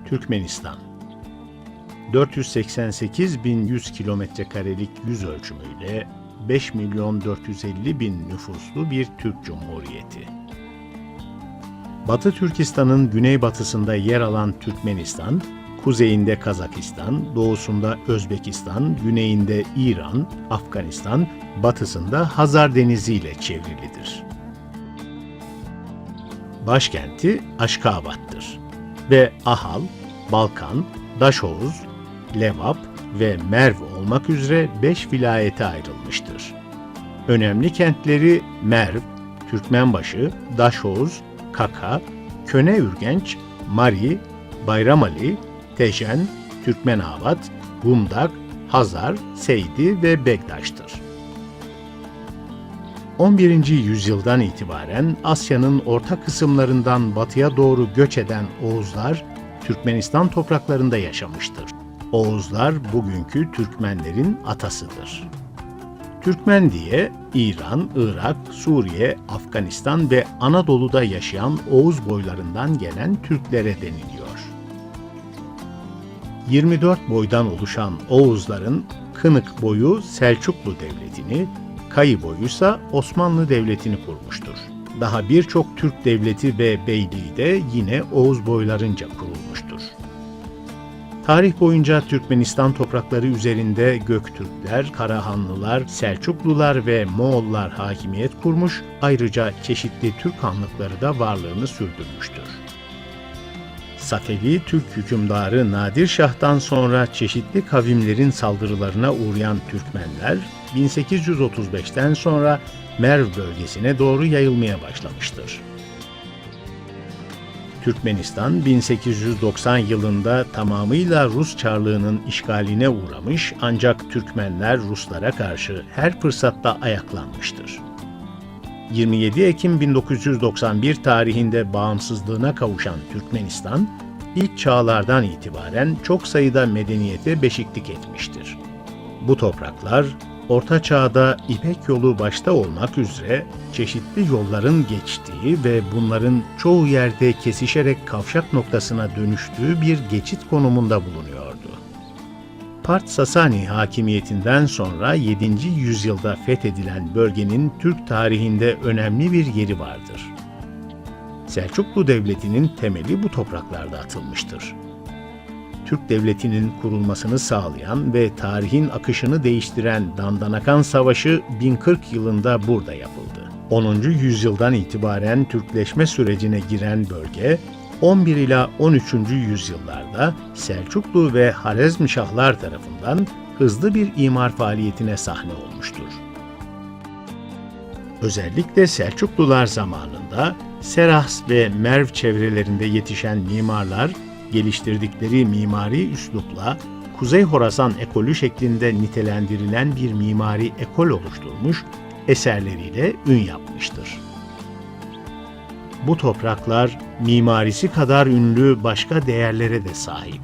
Türkmenistan 488.100 kilometrekarelik yüz ölçümüyle 5.450.000 nüfuslu bir Türk Cumhuriyeti. Batı Türkistan'ın güneybatısında yer alan Türkmenistan, kuzeyinde Kazakistan, doğusunda Özbekistan, güneyinde İran, Afganistan, batısında Hazar Denizi ile çevrilidir. Başkenti Aşkabat'tır ve Ahal, Balkan, Daşoğuz, Levap ve Merv olmak üzere 5 vilayete ayrılmıştır. Önemli kentleri Merv, Türkmenbaşı, Daşoğuz, Kaka, Köne-Ürgenç, Mari, Bayramali, Tejen, Türkmenabat, Gumdak, Hazar, Seydi ve Bektaş'tır. 11. yüzyıldan itibaren Asya'nın orta kısımlarından batıya doğru göç eden Oğuzlar, Türkmenistan topraklarında yaşamıştır. Oğuzlar bugünkü Türkmenlerin atasıdır. Türkmen diye İran, Irak, Suriye, Afganistan ve Anadolu'da yaşayan Oğuz boylarından gelen Türklere deniliyor. 24 boydan oluşan Oğuzların Kınık boyu Selçuklu Devleti'ni, Kayı boyuysa Osmanlı Devleti'ni kurmuştur. Daha birçok Türk devleti ve beyliği de yine Oğuz boylarınca kurulmuştur. Tarih boyunca Türkmenistan toprakları üzerinde Göktürkler, Karahanlılar, Selçuklular ve Moğollar hakimiyet kurmuş, ayrıca çeşitli Türk hanlıkları da varlığını sürdürmüştür. Safevi Türk hükümdarı Nadir Şah'tan sonra çeşitli kavimlerin saldırılarına uğrayan Türkmenler, 1835'ten sonra Merv bölgesine doğru yayılmaya başlamıştır. Türkmenistan 1890 yılında tamamıyla Rus Çarlığı'nın işgaline uğramış ancak Türkmenler Ruslara karşı her fırsatta ayaklanmıştır. 27 Ekim 1991 tarihinde bağımsızlığına kavuşan Türkmenistan, ilk çağlardan itibaren çok sayıda medeniyete beşiklik etmiştir. Bu topraklar, Orta Çağ'da İpek Yolu başta olmak üzere çeşitli yolların geçtiği ve bunların çoğu yerde kesişerek kavşak noktasına dönüştüğü bir geçit konumunda bulunuyordu. Part Sasani hakimiyetinden sonra 7. yüzyılda fethedilen bölgenin Türk tarihinde önemli bir yeri vardır. Selçuklu Devleti'nin temeli bu topraklarda atılmıştır. Türk Devleti'nin kurulmasını sağlayan ve tarihin akışını değiştiren Dandanakan Savaşı 1040 yılında burada yapıldı. 10. yüzyıldan itibaren Türkleşme sürecine giren bölge, 11 ila 13. yüzyıllarda Selçuklu ve Harezmşahlar tarafından hızlı bir imar faaliyetine sahne olmuştur. Özellikle Selçuklular zamanında Serahs ve Merv çevrelerinde yetişen mimarlar, geliştirdikleri mimari üslupla Kuzey Horasan ekolü şeklinde nitelendirilen bir mimari ekol oluşturmuş, eserleriyle ün yapmıştır. Bu topraklar mimarisi kadar ünlü başka değerlere de sahip.